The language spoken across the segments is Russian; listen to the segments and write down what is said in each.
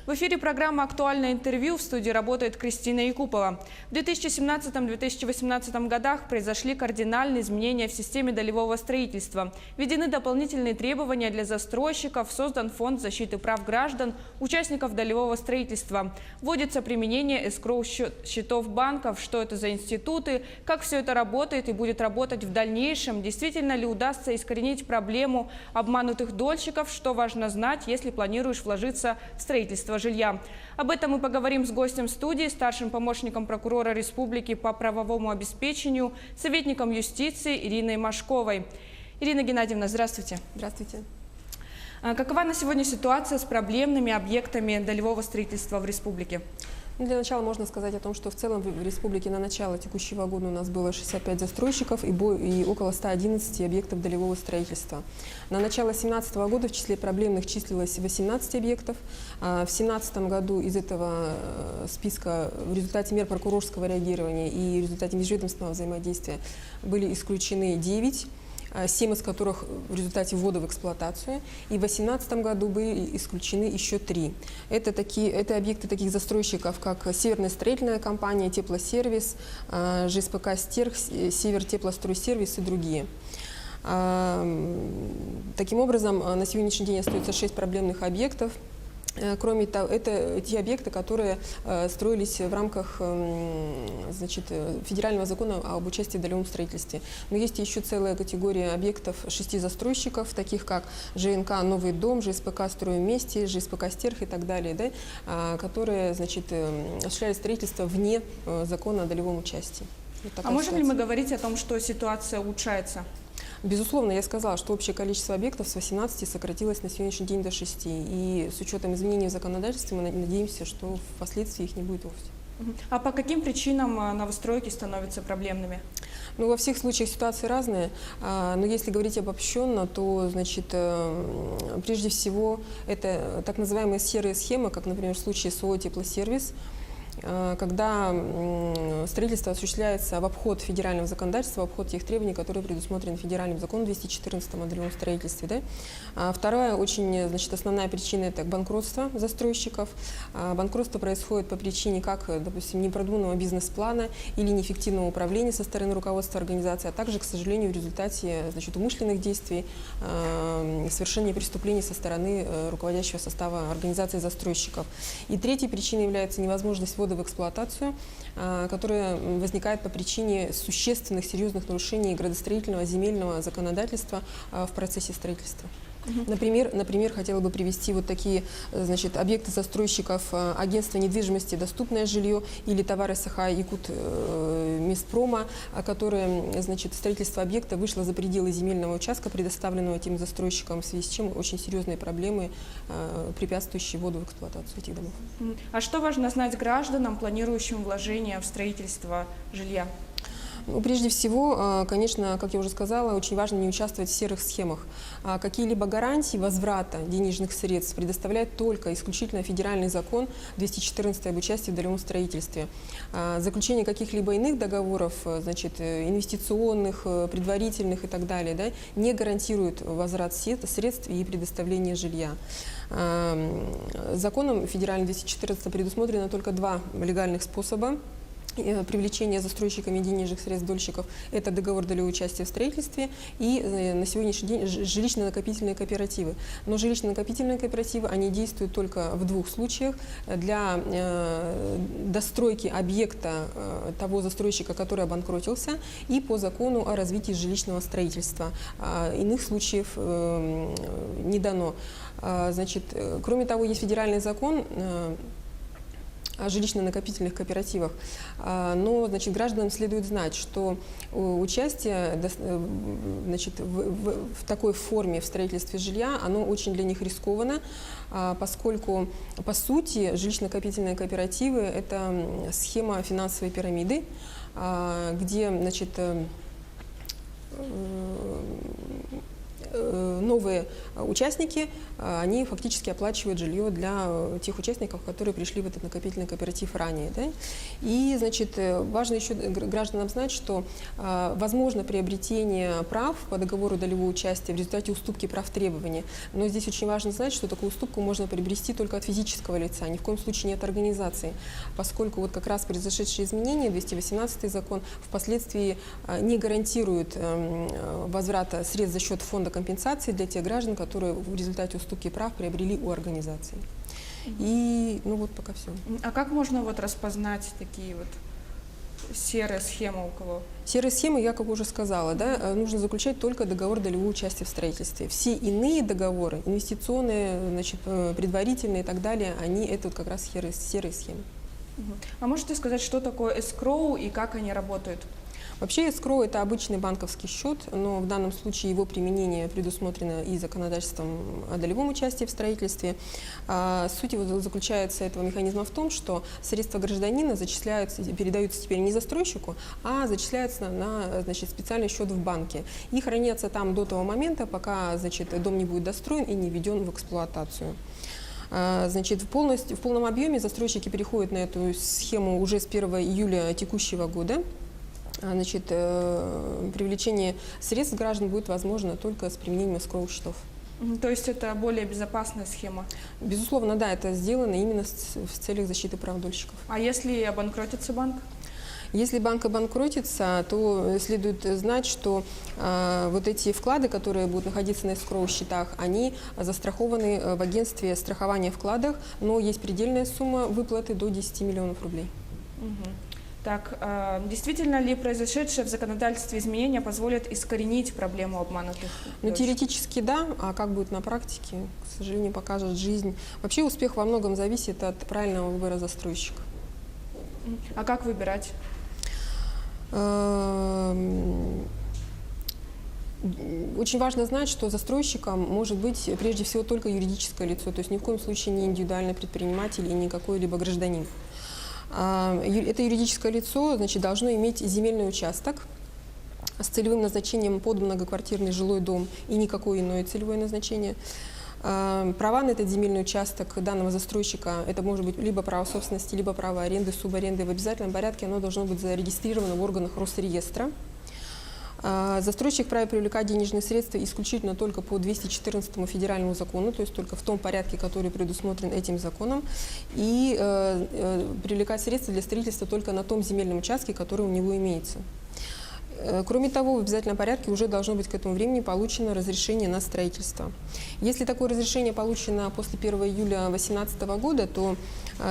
В эфире программа «Актуальное интервью». В студии работает Кристина Якупова. В 2017-2018 годах произошли кардинальные изменения в системе долевого строительства. Введены дополнительные требования для застройщиков, создан фонд защиты прав граждан, участников долевого строительства. Вводится применение эскроу-счетов банков. Что это за институты, как все это работает и будет работать в дальнейшем, действительно ли удастся искоренить проблему обманутых дольщиков, что важно знать, если планируешь вложиться в строительство жилья. Об этом мы поговорим с гостем студии, старшим помощником прокурора республики по правовому обеспечению, советником юстиции Ириной Машковой. Ирина Геннадьевна, здравствуйте. Здравствуйте. Какова на сегодня ситуация с проблемными объектами долевого строительства в республике? Для начала можно сказать о том, что в целом в республике на начало текущего года у нас было 65 застройщиков и около 111 объектов долевого строительства. На начало 2017 года в числе проблемных числилось 18 объектов. В 2017 году из этого списка в результате мер прокурорского реагирования и в результате межведомственного взаимодействия были исключены 9. 7 из которых в результате ввода в эксплуатацию. И в 2018 году были исключены еще 3. Это объекты таких застройщиков, как Северная строительная компания, Теплосервис, ЖСПК «Стерх», Север теплостройсервис и другие. Таким образом, на сегодняшний день остается 6 проблемных объектов. Кроме того, это те объекты, которые строились в рамках федерального закона об участии в долевом строительстве. Но есть еще целая категория объектов 6 застройщиков, таких как ЖНК «Новый дом», ЖСПК «Строим вместе», ЖСПК «Стерх» и так далее, да, которые осуществляли строительство вне закона о долевом участии. А можем ли мы говорить о том, что ситуация улучшается? Безусловно, я сказала, что общее количество объектов с 18 сократилось на сегодняшний день до 6. И с учетом изменений в законодательстве мы надеемся, что впоследствии их не будет вовсе. А по каким причинам новостройки становятся проблемными? Ну, во всех случаях ситуации разные, но если говорить обобщенно, то, прежде всего, это так называемые серые схемы, как, например, в случае с ООО «Теплосервис», когда строительство осуществляется в обход федерального законодательства, в обход тех требований, которые предусмотрены федеральным законом 214 о долевом строительстве. Да? Вторая основная причина – это банкротство застройщиков. Банкротство происходит по причине, допустим, непродуманного бизнес-плана или неэффективного управления со стороны руководства организации, а также, к сожалению, в результате умышленных действий, совершения преступлений со стороны руководящего состава организации застройщиков. И третьей причиной является невозможность ввода в эксплуатацию, которая возникает по причине существенных, серьезных нарушений градостроительного, земельного законодательства в процессе строительства. Например, хотела бы привести вот такие объекты застройщиков агентства недвижимости «Доступное жилье» или товары СХ «Якут Меспрома», которое, строительство объекта вышло за пределы земельного участка, предоставленного этим застройщикам, в связи с чем очень серьезные проблемы, препятствующие вводу в эксплуатацию этих домов. А что важно знать гражданам, планирующим вложения в строительство жилья? Ну, прежде всего, конечно, как я уже сказала, очень важно не участвовать в серых схемах. Какие-либо гарантии возврата денежных средств предоставляет только исключительно федеральный закон 214 об участии в долевом строительстве. Заключение каких-либо иных договоров, инвестиционных, предварительных и так далее, да, не гарантирует возврат средств и предоставление жилья. Законом федеральным 214 предусмотрено только 2 легальных способа привлечение застройщиками денежных средств дольщиков – это договор долевого участия в строительстве и на сегодняшний день жилищно-накопительные кооперативы. Но жилищно-накопительные кооперативы, они действуют только в 2 случаях: для достройки объекта того застройщика, который обанкротился, и по закону о развитии жилищного строительства. Иных случаев не дано. Кроме того, есть федеральный закон о жилищно-накопительных кооперативах. Но, гражданам следует знать, что участие в такой форме в строительстве жилья, оно очень для них рискованно, поскольку, по сути, жилищно-накопительные кооперативы – это схема финансовой пирамиды, где, новые участники, они фактически оплачивают жилье для тех участников, которые пришли в этот накопительный кооператив ранее. Да? И, значит, важно еще гражданам знать, что возможно приобретение прав по договору долевого участия в результате уступки прав требования. Но здесь очень важно знать, что такую уступку можно приобрести только от физического лица, ни в коем случае не от организации, поскольку вот как раз произошедшие изменения, 218 закон, впоследствии не гарантирует возврата средств за счет фонда компенсации для тех граждан, которые в результате уступки прав приобрели у организации. И, ну вот пока все. А как можно вот распознать такие вот серые схемы у кого? Серые схемы, я как уже сказала, да, нужно заключать только договор долевого участия в строительстве. Все иные договоры, инвестиционные, значит, предварительные и так далее, они это вот как раз серые схемы. А можете сказать, что такое эскроу и как они работают? Вообще эскроу – это обычный банковский счет, но в данном случае его применение предусмотрено и законодательством о долевом участии в строительстве. Суть его заключается, этого механизма, в том, что средства гражданина зачисляются, передаются теперь не застройщику, а зачисляются на, значит, специальный счет в банке и хранятся там до того момента, пока, значит, дом не будет достроен и не введен в эксплуатацию. Значит, в полном объеме застройщики переходят на эту схему уже с 1 июля текущего года. Значит, привлечение средств граждан будет возможно только с применением эскроу-счетов. То есть это более безопасная схема? Безусловно, да, это сделано именно в целях защиты прав дольщиков. А если обанкротится банк? Если банк обанкротится, то следует знать, что вот эти вклады, которые будут находиться на эскроу-счетах, они застрахованы в агентстве страхования вкладов, но есть предельная сумма выплаты до 10 миллионов рублей. Так, действительно ли произошедшее в законодательстве изменения позволят искоренить проблему обманутых? Ну, теоретически да, а как будет на практике, к сожалению, покажет жизнь. Вообще успех во многом зависит от правильного выбора застройщика. А как выбирать? Очень важно знать, что застройщиком может быть прежде всего только юридическое лицо, то есть ни в коем случае не индивидуальный предприниматель и не какой-либо гражданин. Это юридическое лицо, значит, должно иметь земельный участок с целевым назначением под многоквартирный жилой дом и никакое иное целевое назначение. Права на этот земельный участок данного застройщика, это может быть либо право собственности, либо право аренды, субаренды. В обязательном порядке оно должно быть зарегистрировано в органах Росреестра. Застройщик вправе привлекать денежные средства исключительно только по 214 федеральному закону, то есть только в том порядке, который предусмотрен этим законом, и привлекать средства для строительства только на том земельном участке, который у него имеется. Кроме того, в обязательном порядке уже должно быть к этому времени получено разрешение на строительство. Если такое разрешение получено после 1 июля 2018 года, то,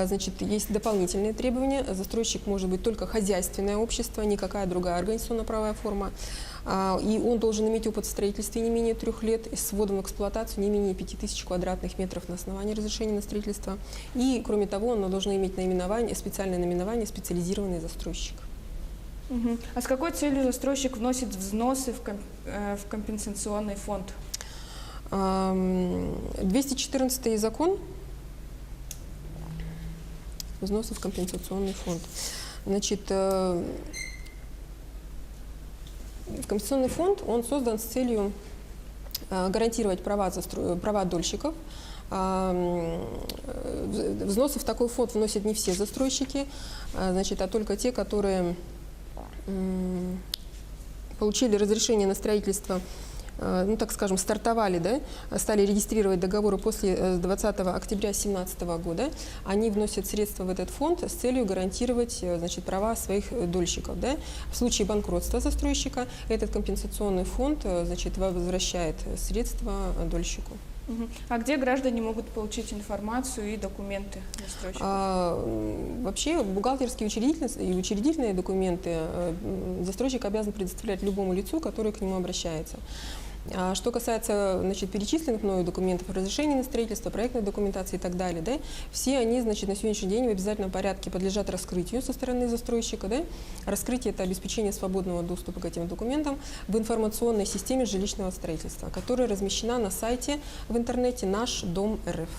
значит, есть дополнительные требования. Застройщик может быть только хозяйственное общество, никакая другая организационно-правовая форма. И он должен иметь опыт в строительстве не менее 3 лет и с вводом в эксплуатацию не менее 5000 квадратных метров на основании разрешения на строительство. И, кроме того, он должен иметь специальное наименование «специализированный застройщик». А с какой целью застройщик вносит взносы в компенсационный фонд? 214 закон, взносы в компенсационный фонд. Значит, компенсационный фонд, он создан с целью гарантировать права дольщиков. Взносы в такой фонд вносят не все застройщики, значит, а только те, которые получили разрешение на строительство, ну, так скажем, стартовали, да, стали регистрировать договоры после 20 октября 2017 года, они вносят средства в этот фонд с целью гарантировать, значит, права своих дольщиков. Да. В случае банкротства застройщика этот компенсационный фонд, значит, возвращает средства дольщику. А где граждане могут получить информацию и документы застройщика? Вообще бухгалтерские и учредительные документы застройщик обязан предоставлять любому лицу, которое к нему обращается. Что касается, значит, перечисленных мною документов, разрешений на строительство, проектной документации и так далее, да, все они, значит, на сегодняшний день в обязательном порядке подлежат раскрытию со стороны застройщика. Да. Раскрытие – это обеспечение свободного доступа к этим документам в информационной системе жилищного строительства, которая размещена на сайте в интернете «Наш дом РФ».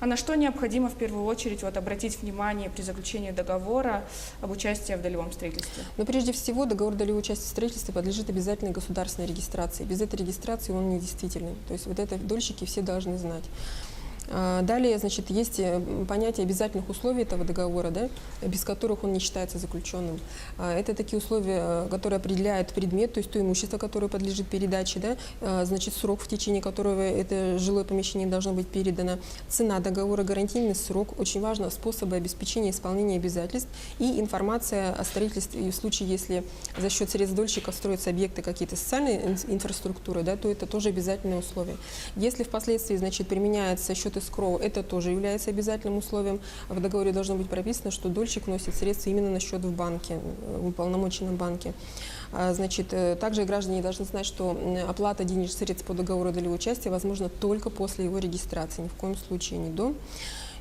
А на что необходимо в первую очередь обратить внимание при заключении договора об участии в долевом строительстве? Но прежде всего договор долевого участия в строительстве подлежит обязательной государственной регистрации. Без этой регистрации он недействительный. То есть вот это дольщики все должны знать. Далее, значит, есть понятие обязательных условий этого договора, да, без которых он не считается заключенным. Это такие условия, которые определяют предмет, то есть то имущество, которое подлежит передаче, да, значит, срок, в течение которого это жилое помещение должно быть передано, цена договора, гарантийный срок, очень важно, способы обеспечения исполнения обязательств и информация о строительстве. И в случае, если за счет средств дольщика строятся объекты какие-то социальной инфраструктуры, да, то это тоже обязательное условие. Если впоследствии, значит, применяется счет эскроу, это тоже является обязательным условием. В договоре должно быть прописано, что дольщик вносит средства именно на счет в банке, в уполномоченном банке. Значит, также граждане должны знать, что оплата денежных средств по договору долевого участия возможна только после его регистрации, ни в коем случае не до.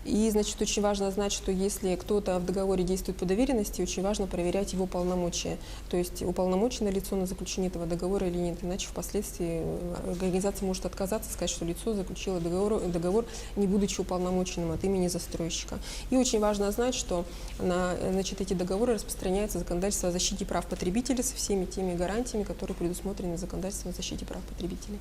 И, значит, очень важно знать, что если кто-то в договоре действует по доверенности, очень важно проверять его полномочия. То есть уполномочено лицо на заключение этого договора или нет. Иначе впоследствии организация может отказаться, сказать, что лицо заключило договор не будучи уполномоченным от имени застройщика. И очень важно знать, что на, значит, эти договоры распространяется законодательство о защите прав потребителей со всеми теми гарантиями, которые предусмотрены законодательством о защите прав потребителей.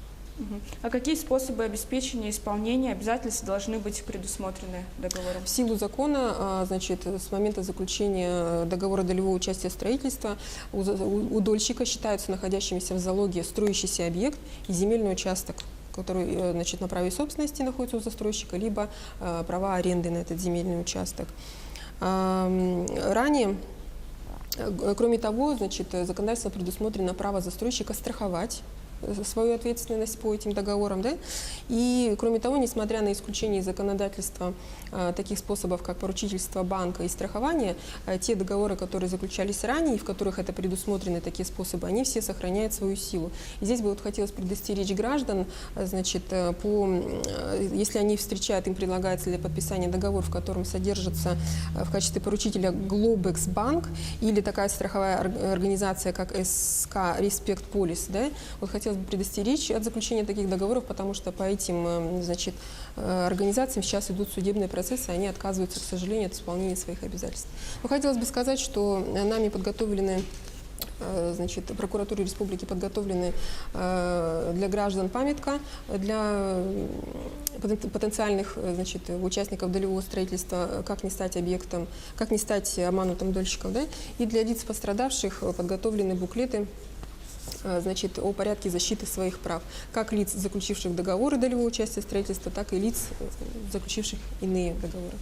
А какие способы обеспечения исполнения обязательств должны быть предусмотрены договором? В силу закона, значит, с момента заключения договора долевого участия в строительстве у дольщика считаются находящимися в залоге строящийся объект и земельный участок, который, значит, на праве собственности находится у застройщика, либо права аренды на этот земельный участок. Ранее, кроме того, значит, законодательство предусмотрено право застройщика страховать свою ответственность по этим договорам, да? И, кроме того, несмотря на исключение из законодательства таких способов, как поручительство банка и страхование, те договоры, которые заключались ранее, и в которых это предусмотрены такие способы, они все сохраняют свою силу. И здесь бы вот хотелось предостеречь граждан, значит, если они встречают, им предлагается для подписания договор, в котором содержится в качестве поручителя Globex Bank или такая страховая организация, как СК Respect Police, да? Вот хотелось бы предостеречь от заключения таких договоров, потому что по этим, значит, организациям сейчас идут судебные процессы, и они отказываются, к сожалению, от исполнения своих обязательств. Но хотелось бы сказать, что нами подготовлены, значит, прокуратурой республики подготовлены для граждан памятка, для потенциальных, значит, участников долевого строительства, как не стать объектом, как не стать обманутым дольщиком, да? И для лиц пострадавших подготовлены буклеты, значит, о порядке защиты своих прав, как лиц, заключивших договоры долевого участия в строительстве, так и лиц, заключивших иные договоры.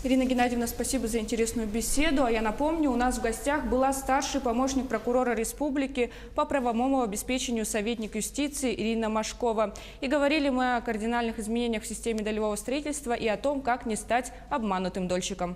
Ирина Геннадьевна, спасибо за интересную беседу. А я напомню, у нас в гостях была старший помощник прокурора республики по правовому обеспечению советник юстиции Ирина Машкова. И говорили мы о кардинальных изменениях в системе долевого строительства и о том, как не стать обманутым дольщиком.